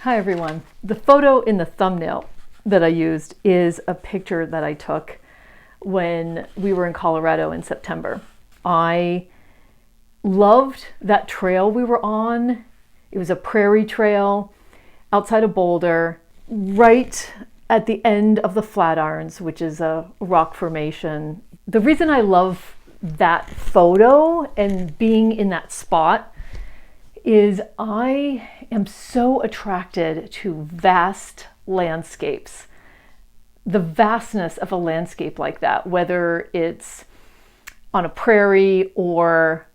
Hi everyone. The photo in the thumbnail that I used is a picture that I took when we were in Colorado in September. I loved that trail we were on. It was a prairie trail outside of Boulder, right at the end of the Flatirons, which is a rock formation. The reason I love that photo and being in that spot is I am so attracted to vast landscapes. The vastness of a landscape like that, whether it's on a prairie or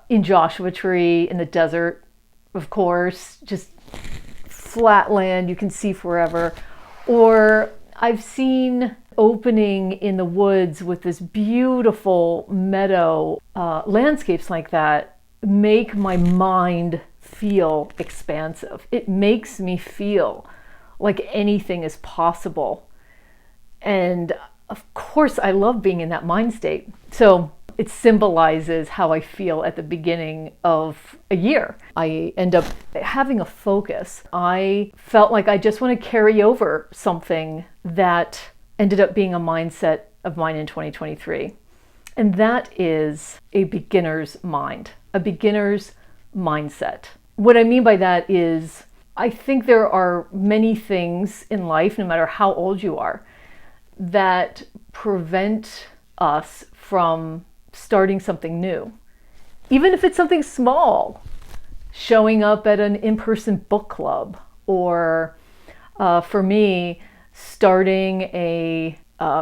in Joshua Tree in the desert, of course, just flat land you can see forever. Or I've seen opening in the woods with this beautiful meadow. Landscapes like that make my mind feel expansive. It makes me feel like anything is possible. And of course, I love being in that mind state. So it symbolizes how I feel at the beginning of a year. I end up having a focus. I felt like I just want to carry over something that ended up being a mindset of mine in 2023. And that is a beginner's mind, a beginner's mindset. What I mean by that is I think there are many things in life, no matter how old you are, that prevent us from starting something new. Even if it's something small, showing up at an in-person book club, or for me, starting a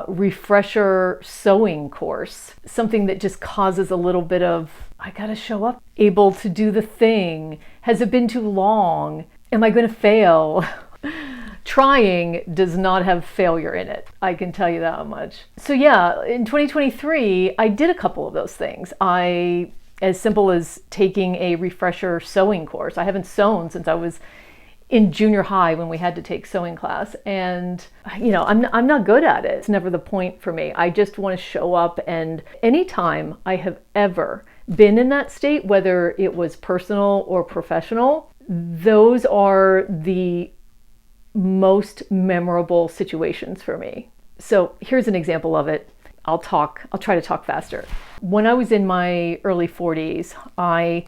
refresher sewing course, something that just causes a little bit of, I gotta show up, able to do the thing. Has it been too long? Am I gonna fail? Trying does not have failure in it. I can tell you that much. So yeah, in 2023, I did a couple of those things. As simple as taking a refresher sewing course. I haven't sewn since I was in junior high when we had to take sewing class. And, I'm not good at it. It's never the point for me. I just want to show up. And anytime I have ever been in that state, whether it was personal or professional, those are the most memorable situations for me. So here's an example of it. I'll try to talk faster. When I was in my early 40s, I'd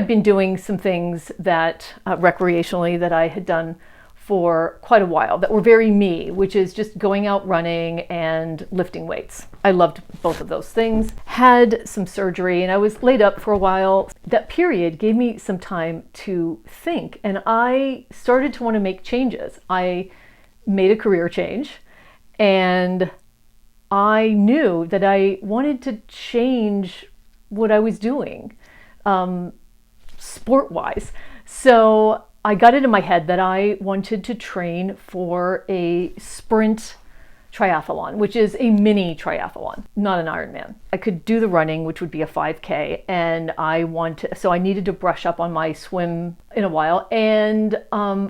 been doing some things that recreationally that I had done for quite a while that were very me, which is just going out running and lifting weights. I loved both of those things. Had some surgery and I was laid up for a while. That period gave me some time to think, and I started to want to make changes. I made a career change, and I knew that I wanted to change what I was doing sport-wise. So I got it in my head that I wanted to train for a sprint triathlon, which is a mini triathlon, not an Ironman. I could do the running, which would be a 5K, and so I needed to brush up on my swim in a while. And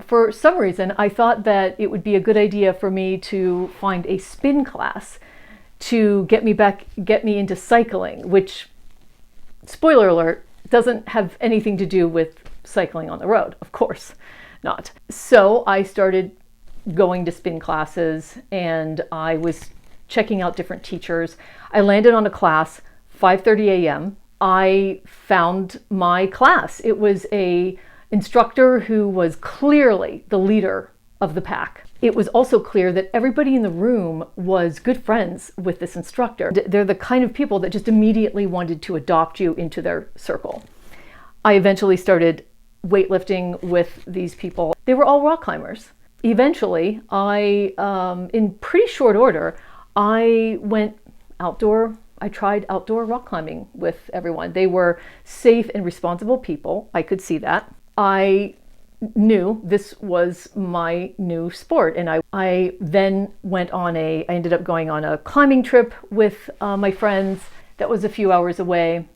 for some reason, I thought that it would be a good idea for me to find a spin class to get me into cycling, which, spoiler alert, doesn't have anything to do with cycling on the road, of course not. So I started going to spin classes, and I was checking out different teachers. I landed on a class 5:30 a.m. I found my class. It was a instructor who was clearly the leader of the pack. It was also clear that everybody in the room was good friends with this instructor. They're the kind of people that just immediately wanted to adopt you into their circle. I eventually started weightlifting with these people. They were all rock climbers. Eventually, in pretty short order, I went outdoor. I tried outdoor rock climbing with everyone. They were safe and responsible people. I could see that. I knew this was my new sport, and I then I ended up going on a climbing trip with my friends that was a few hours away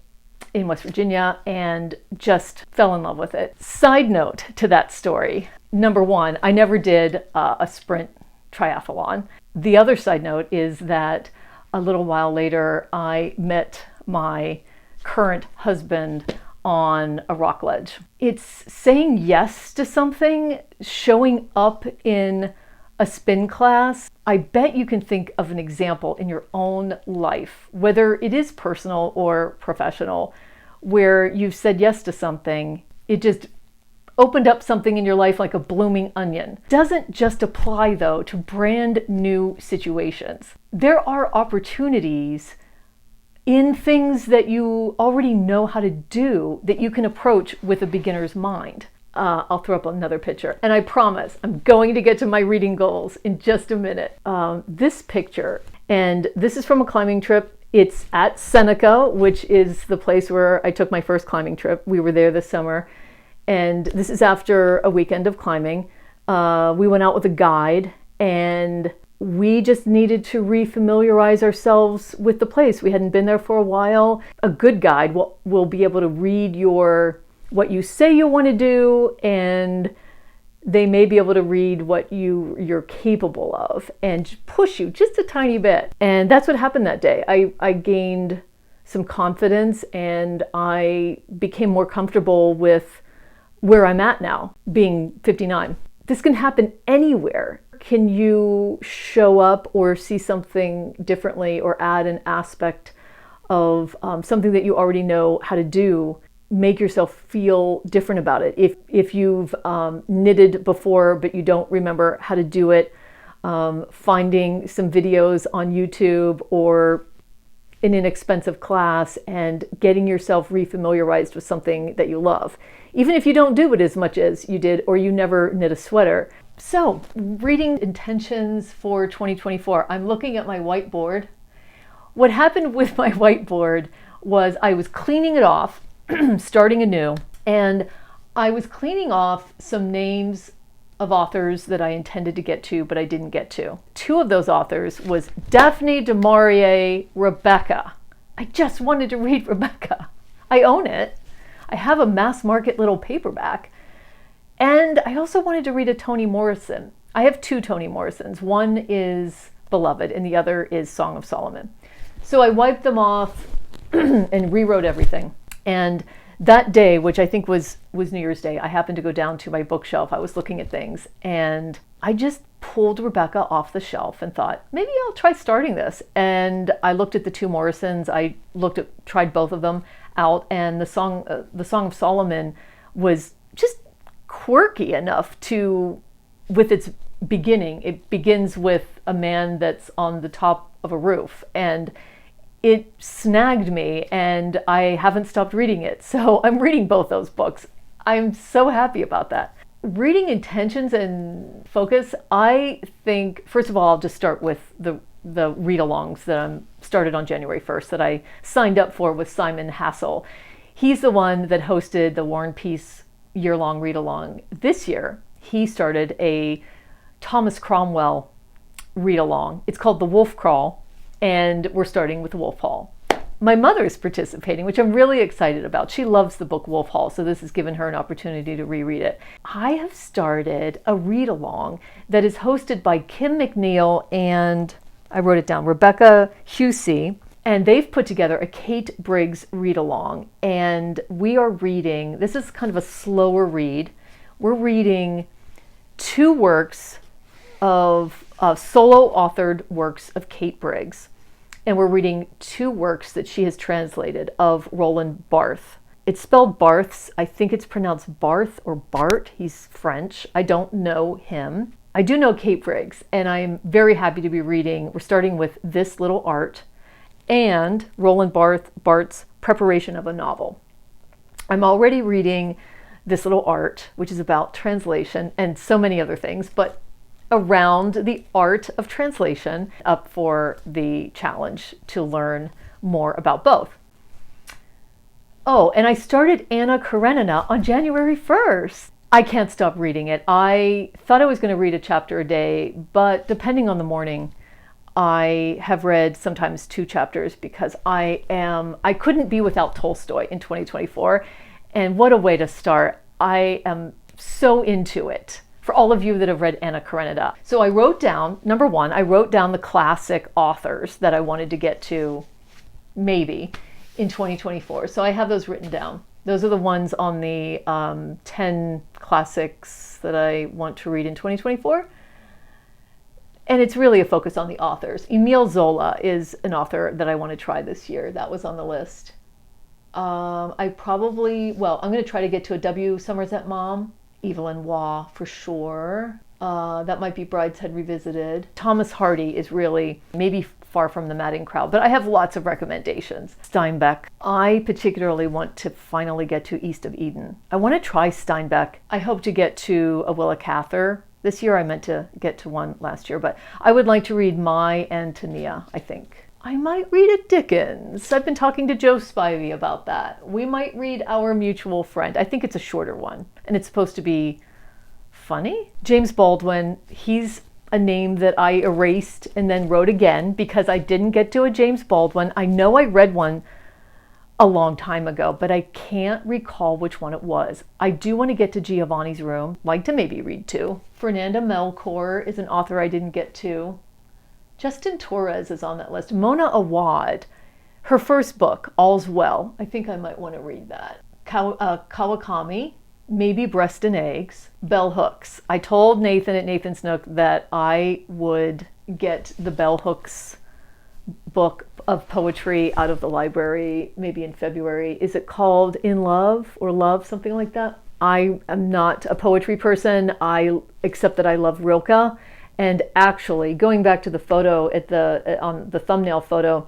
in West Virginia, and just fell in love with it. Side note to that story, number one, I never did a sprint triathlon. The other side note is that a little while later, I met my current husband on a rock ledge. It's saying yes to something, showing up in a spin class. I bet you can think of an example in your own life, whether it is personal or professional, where you've said yes to something. It just opened up something in your life like a blooming onion. Doesn't just apply though to brand new situations. There are opportunities in things that you already know how to do that you can approach with a beginner's mind. I'll throw up another picture, and I promise I'm going to get to my reading goals in just a minute. This picture, and this is from a climbing trip. It's at Seneca, which is the place where I took my first climbing trip. We were there this summer, and this is after a weekend of climbing. We went out with a guide, and we just needed to refamiliarize ourselves with the place. We hadn't been there for a while. A good guide will be able to read what you say you want to do, and they may be able to read what you're capable of and push you just a tiny bit. And that's what happened that day. I gained some confidence, and I became more comfortable with where I'm at now, being 59. This can happen anywhere. Can you show up or see something differently or add an aspect of something that you already know how to do? Make yourself feel different about it. If you've knitted before but you don't remember how to do it, finding some videos on YouTube or an inexpensive class and getting yourself refamiliarized with something that you love. Even if you don't do it as much as you did or you never knit a sweater. So, reading intentions for 2024. I'm looking at my whiteboard. What happened with my whiteboard was I was cleaning it off, starting anew, and I was cleaning off some names of authors that I intended to get to, but I didn't get to. Two of those authors was Daphne du Maurier, Rebecca. I just wanted to read Rebecca. I own it. I have a mass market little paperback. And I also wanted to read a Toni Morrison. I have two Toni Morrisons. One is Beloved and the other is Song of Solomon. So I wiped them off and rewrote everything. And that day, which I think was New Year's Day, I happened to go down to my bookshelf. I was looking at things and I just pulled Rebecca off the shelf and thought, maybe I'll try starting this. And I looked at the two Morrisons. I tried both of them out, and the Song of Solomon was just quirky enough with its beginning. It begins with a man that's on the top of a roof, and it snagged me, and I haven't stopped reading it. So I'm reading both those books. I'm so happy about that. Reading intentions and focus, I think, first of all, I'll just start with the read-alongs that I started on January 1st that I signed up for with Simon Hassel. He's the one that hosted the War and Peace year-long read-along. This year, he started a Thomas Cromwell read-along. It's called The Wolf Crawl, and we're starting with the Wolf Hall. My mother is participating, which I'm really excited about. She loves the book Wolf Hall, so this has given her an opportunity to reread it. I have started a read-along that is hosted by Kim McNeil and, I wrote it down, Rebecca Husey, and they've put together a Kate Briggs read-along, and we are reading, this is kind of a slower read, we're reading two works of solo authored works of Kate Briggs. And we're reading two works that she has translated of Roland Barthes. It's spelled Barthes. I think it's pronounced Barth or Bart. He's French. I don't know him. I do know Kate Briggs, and I'm very happy to be reading. We're starting with This Little Art and Roland Barthes' Preparation of a Novel. I'm already reading This Little Art, which is about translation and so many other things, but around the art of translation, up for the challenge to learn more about both. Oh, and I started Anna Karenina on January 1st. I can't stop reading it. I thought I was going to read a chapter a day, but depending on the morning, I have read sometimes 2 chapters because I couldn't be without Tolstoy in 2024. And what a way to start. I am so into it. For all of you that have read Anna Karenina. So I wrote down, number 1, I wrote down the classic authors that I wanted to get to maybe in 2024. So I have those written down. Those are the ones on the 10 classics that I want to read in 2024. And it's really a focus on the authors. Emile Zola is an author that I want to try this year. That was on the list. I'm going to try to get to a W. Somerset Maugham. Evelyn Waugh for sure. That might be Brideshead Revisited. Thomas Hardy is really maybe Far from the Madding Crowd, but I have lots of recommendations. Steinbeck. I particularly want to finally get to East of Eden. I want to try Steinbeck. I hope to get to a Willa Cather this year. I meant to get to one last year, but I would like to read My Antonia, I think. I might read a Dickens. I've been talking to Joe Spivey about that. We might read Our Mutual Friend. I think it's a shorter one, and it's supposed to be funny. James Baldwin, he's a name that I erased and then wrote again because I didn't get to a James Baldwin. I know I read one a long time ago, but I can't recall which one it was. I do want to get to Giovanni's Room. Like to maybe read two. Fernanda Melchor is an author I didn't get to. Justin Torres is on that list. Mona Awad, her first book, All's Well. I think I might want to read that. Kawakami, maybe Breast and Eggs. Bell Hooks. I told Nathan at Nathan's Nook that I would get the Bell Hooks book of poetry out of the library maybe in February. Is it called In Love or Love, something like that? I am not a poetry person, except that I love Rilke. And actually, going back to the photo on the thumbnail photo,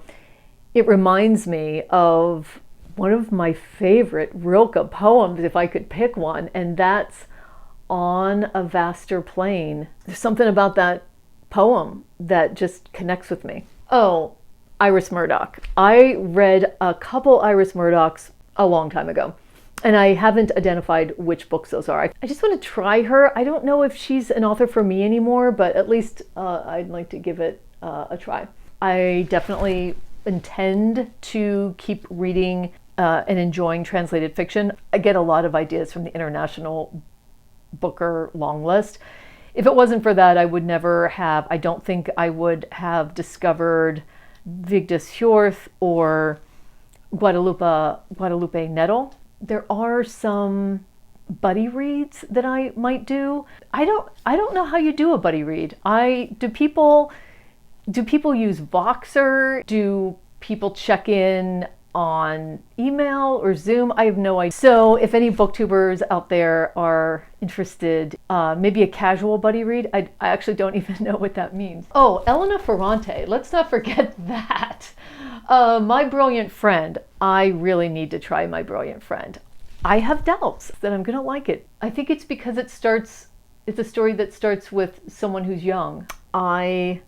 it reminds me of one of my favorite Rilke poems, if I could pick one, and that's On a Vaster Plain. There's something about that poem that just connects with me. Oh, Iris Murdoch. I read a couple Iris Murdochs a long time ago, and I haven't identified which books those are. I just want to try her. I don't know if she's an author for me anymore, but at least I'd like to give it a try. I definitely intend to keep reading and enjoying translated fiction. I get a lot of ideas from the International Booker long list. If it wasn't for that, I don't think I would have discovered Vigdis Hjorth or Guadalupe Nettle. There are some buddy reads that I might do. I don't know how you do a buddy read. Do people use Voxer? Do people check in on email or Zoom? I have no idea. So if any booktubers out there are interested, maybe a casual buddy read. I actually don't even know what that means. Oh, Elena Ferrante. Let's not forget that. My Brilliant Friend. I really need to try My Brilliant Friend. I have doubts that I'm going to like it. I think it's because it's a story that starts with someone who's young. I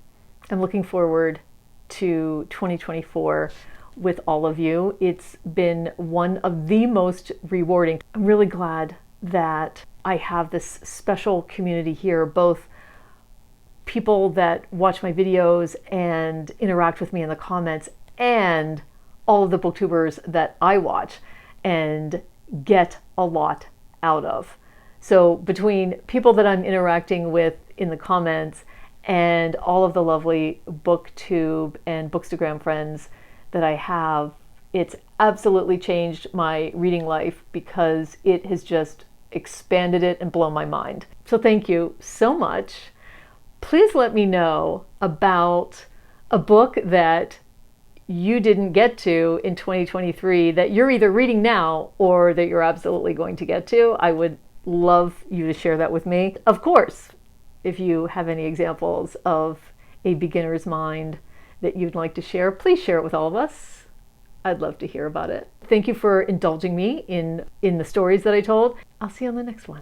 am looking forward to 2024 with all of you. It's been one of the most rewarding. I'm really glad that I have this special community here, both people that watch my videos and interact with me in the comments, and all of the booktubers that I watch and get a lot out of. So between people that I'm interacting with in the comments and all of the lovely Booktube and Bookstagram friends that I have, it's absolutely changed my reading life because it has just expanded it and blown my mind. So thank you so much. Please let me know about a book that you didn't get to in 2023 that you're either reading now or that you're absolutely going to get to. I would love you to share that with me. Of course, if you have any examples of a beginner's mind that you'd like to share, please share it with all of us. I'd love to hear about it. Thank you for indulging me in the stories that I told. I'll see you on the next one.